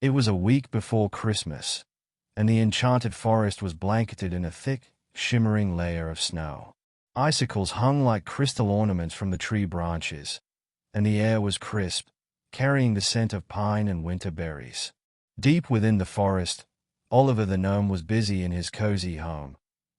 It was a week before Christmas, and the enchanted forest was blanketed in a thick, shimmering layer of snow. Icicles hung like crystal ornaments from the tree branches, and the air was crisp, carrying the scent of pine and winter berries. Deep within the forest, Oliver the gnome was busy in his cozy home,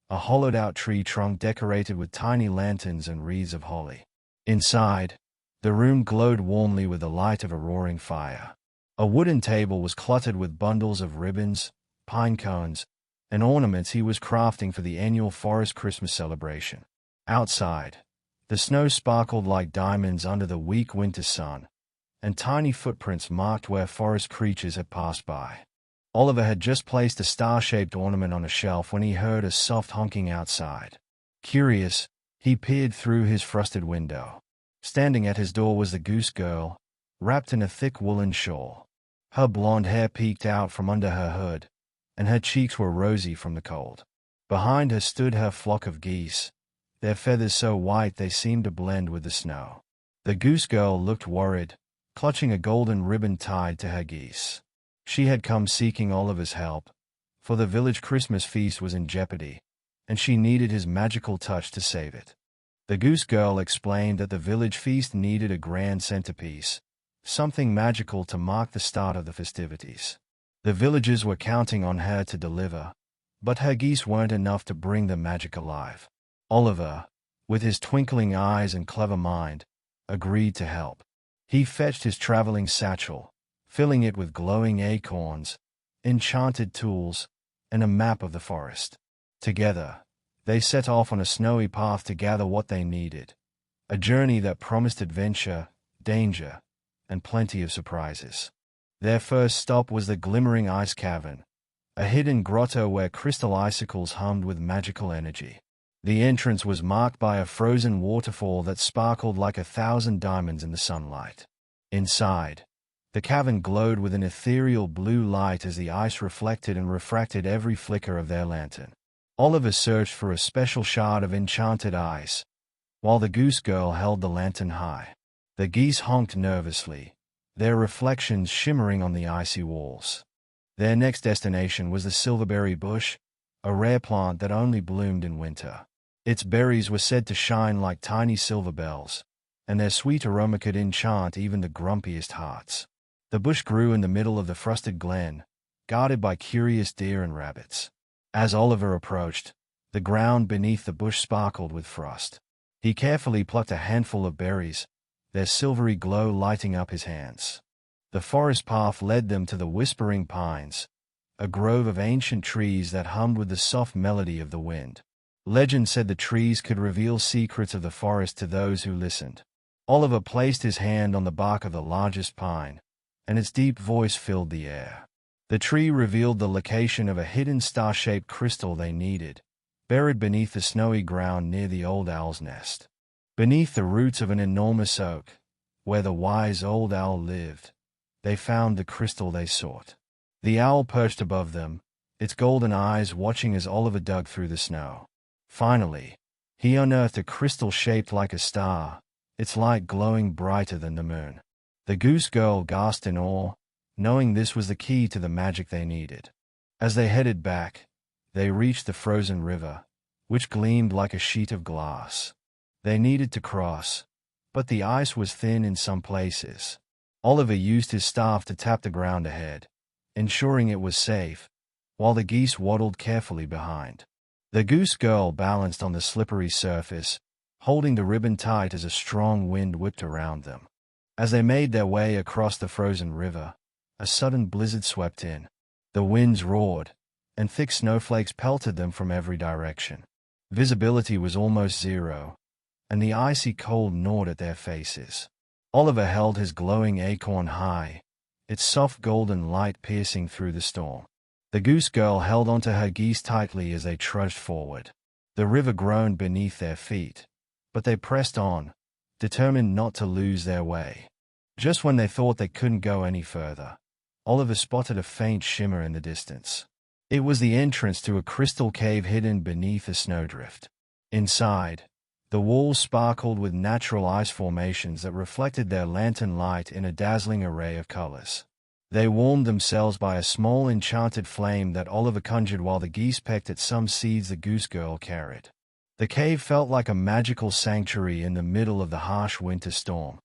a hollowed-out tree trunk decorated with tiny lanterns and wreaths of holly. Inside, the room glowed warmly with the light of a roaring fire. A wooden table was cluttered with bundles of ribbons, pine cones, and ornaments he was crafting for the annual forest Christmas celebration. Outside, the snow sparkled like diamonds under the weak winter sun, and tiny footprints marked where forest creatures had passed by. Oliver had just placed a star-shaped ornament on a shelf when he heard a soft honking outside. Curious, he peered through his frosted window. Standing at his door was the Goose Girl, wrapped in a thick woolen shawl. Her blonde hair peeked out from under her hood, and her cheeks were rosy from the cold. Behind her stood her flock of geese, their feathers so white they seemed to blend with the snow. The Goose Girl looked worried, clutching a golden ribbon tied to her geese. She had come seeking Oliver's help, for the village Christmas feast was in jeopardy, and she needed his magical touch to save it. The Goose Girl explained that the village feast needed a grand centerpiece, something magical to mark the start of the festivities. The villagers were counting on her to deliver, but her geese weren't enough to bring the magic alive. Oliver, with his twinkling eyes and clever mind, agreed to help. He fetched his traveling satchel, filling it with glowing acorns, enchanted tools, and a map of the forest. Together, they set off on a snowy path to gather what they needed, a journey that promised adventure, danger, and plenty of surprises. Their first stop was the glimmering ice cavern, a hidden grotto where crystal icicles hummed with magical energy. The entrance was marked by a frozen waterfall that sparkled like 1,000 diamonds in the sunlight. Inside, the cavern glowed with an ethereal blue light as the ice reflected and refracted every flicker of their lantern. Oliver searched for a special shard of enchanted ice, while the Goose Girl held the lantern high. The geese honked nervously, their reflections shimmering on the icy walls. Their next destination was the silverberry bush, a rare plant that only bloomed in winter. Its berries were said to shine like tiny silver bells, and their sweet aroma could enchant even the grumpiest hearts. The bush grew in the middle of the frosted glen, guarded by curious deer and rabbits. As Oliver approached, the ground beneath the bush sparkled with frost. He carefully plucked a handful of berries, their silvery glow lighting up his hands. The forest path led them to the whispering pines, a grove of ancient trees that hummed with the soft melody of the wind. Legend said the trees could reveal secrets of the forest to those who listened. Oliver placed his hand on the bark of the largest pine, and its deep voice filled the air. The tree revealed the location of a hidden star-shaped crystal they needed, buried beneath the snowy ground near the old owl's nest. Beneath the roots of an enormous oak, where the wise old owl lived, they found the crystal they sought. The owl perched above them, its golden eyes watching as Oliver dug through the snow. Finally, he unearthed a crystal shaped like a star, its light glowing brighter than the moon. The Goose Girl gasped in awe, knowing this was the key to the magic they needed. As they headed back, they reached the frozen river, which gleamed like a sheet of glass. They needed to cross, but the ice was thin in some places. Oliver used his staff to tap the ground ahead, ensuring it was safe, while the geese waddled carefully behind. The Goose Girl balanced on the slippery surface, holding the ribbon tight as a strong wind whipped around them. As they made their way across the frozen river, a sudden blizzard swept in. The winds roared, and thick snowflakes pelted them from every direction. Visibility was almost zero, and the icy cold gnawed at their faces. Oliver held his glowing acorn high, its soft golden light piercing through the storm. The Goose Girl held onto her geese tightly as they trudged forward. The river groaned beneath their feet, but they pressed on, determined not to lose their way. Just when they thought they couldn't go any further, Oliver spotted a faint shimmer in the distance. It was the entrance to a crystal cave hidden beneath a snowdrift. Inside, the walls sparkled with natural ice formations that reflected their lantern light in a dazzling array of colors. They warmed themselves by a small enchanted flame that Oliver conjured while the geese pecked at some seeds the goose girl carried. The cave felt like a magical sanctuary in the middle of the harsh winter storm.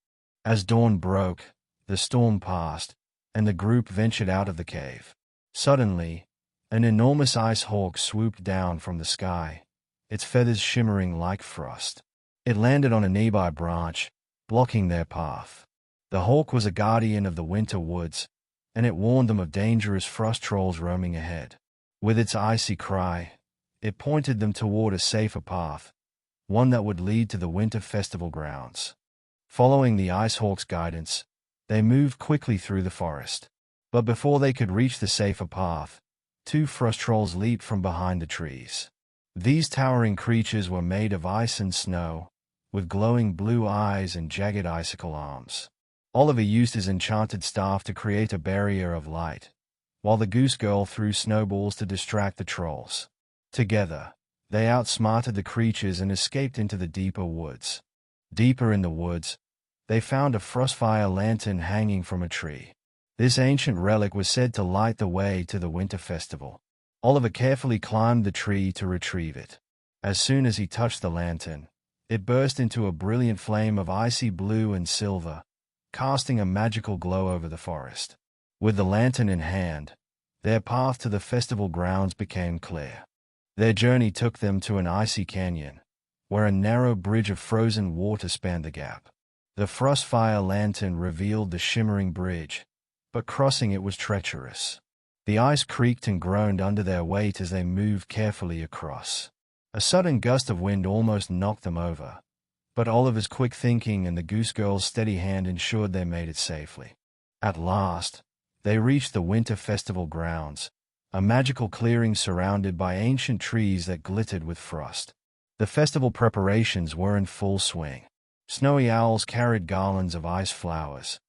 As dawn broke, the storm passed, and the group ventured out of the cave. Suddenly, an enormous ice hawk swooped down from the sky, its feathers shimmering like frost. It landed on a nearby branch, blocking their path. The hawk was a guardian of the winter woods, and it warned them of dangerous frost trolls roaming ahead. With its icy cry, it pointed them toward a safer path, one that would lead to the winter festival grounds. Following the ice hawk's guidance, they moved quickly through the forest. But before they could reach the safer path, two frost trolls leaped from behind the trees. These towering creatures were made of ice and snow, with glowing blue eyes and jagged icicle arms. Oliver used his enchanted staff to create a barrier of light, while the goose girl threw snowballs to distract the trolls. Together, they outsmarted the creatures and escaped into the deeper woods. Deeper in the woods, they found a frostfire lantern hanging from a tree. This ancient relic was said to light the way to the winter festival. Oliver carefully climbed the tree to retrieve it. As soon as he touched the lantern, it burst into a brilliant flame of icy blue and silver, casting a magical glow over the forest. With the lantern in hand, their path to the festival grounds became clear. Their journey took them to an icy canyon, where a narrow bridge of frozen water spanned the gap. The frostfire lantern revealed the shimmering bridge, but crossing it was treacherous. The ice creaked and groaned under their weight as they moved carefully across. A sudden gust of wind almost knocked them over, but Oliver's quick thinking and the goose girl's steady hand ensured they made it safely. At last, they reached the winter festival grounds, a magical clearing surrounded by ancient trees that glittered with frost. The festival preparations were in full swing. Snowy owls carried garlands of ice flowers,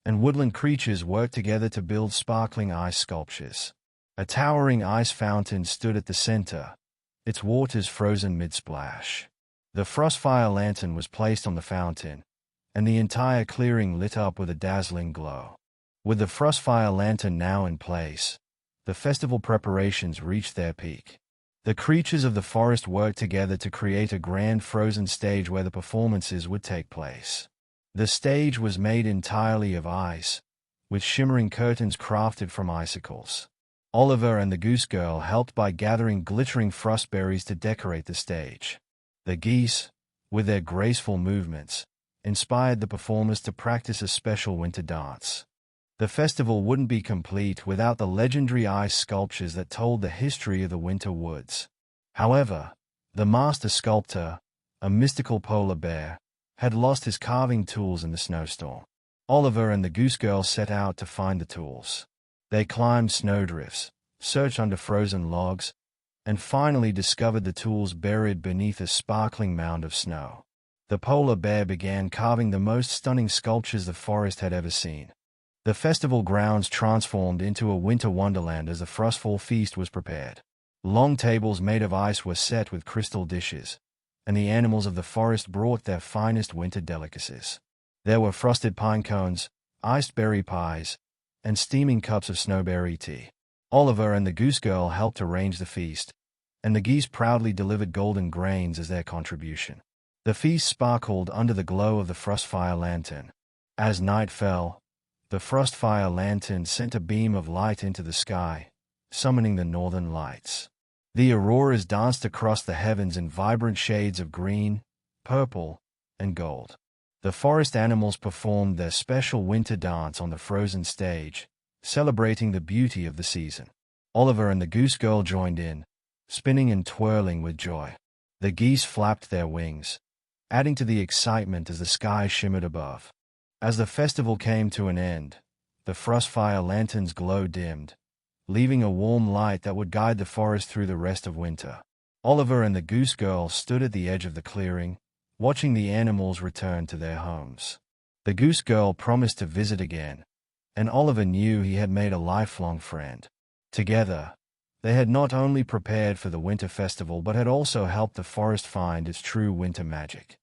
and woodland creatures worked together to build sparkling ice sculptures. A towering ice fountain stood at the center, its waters frozen mid-splash. The frostfire lantern was placed on the fountain, and the entire clearing lit up with a dazzling glow. With the frostfire lantern now in place, the festival preparations reached their peak. The creatures of the forest worked together to create a grand frozen stage where the performances would take place. The stage was made entirely of ice, with shimmering curtains crafted from icicles. Oliver and the goose girl helped by gathering glittering frostberries to decorate the stage. The geese, with their graceful movements, inspired the performers to practice a special winter dance. The festival wouldn't be complete without the legendary ice sculptures that told the history of the winter woods. However, the master sculptor, a mystical polar bear, had lost his carving tools in the snowstorm. Oliver and the goose girl set out to find the tools. They climbed snowdrifts, searched under frozen logs, and finally discovered the tools buried beneath a sparkling mound of snow. The polar bear began carving the most stunning sculptures the forest had ever seen. The festival grounds transformed into a winter wonderland as the frostfall feast was prepared. Long tables made of ice were set with crystal dishes, and the animals of the forest brought their finest winter delicacies. There were frosted pine cones, iced berry pies, and steaming cups of snowberry tea. Oliver and the goose girl helped arrange the feast, and the geese proudly delivered golden grains as their contribution. The feast sparkled under the glow of the frostfire lantern. As night fell, the frostfire lantern sent a beam of light into the sky, summoning the northern lights. The auroras danced across the heavens in vibrant shades of green, purple, and gold. The forest animals performed their special winter dance on the frozen stage, celebrating the beauty of the season. Oliver and the goose girl joined in, spinning and twirling with joy. The geese flapped their wings, adding to the excitement as the sky shimmered above. As the festival came to an end, the frostfire lantern's glow dimmed, leaving a warm light that would guide the forest through the rest of winter. Oliver and the goose girl stood at the edge of the clearing, watching the animals return to their homes. The goose girl promised to visit again, and Oliver knew he had made a lifelong friend. Together, they had not only prepared for the winter festival but had also helped the forest find its true winter magic.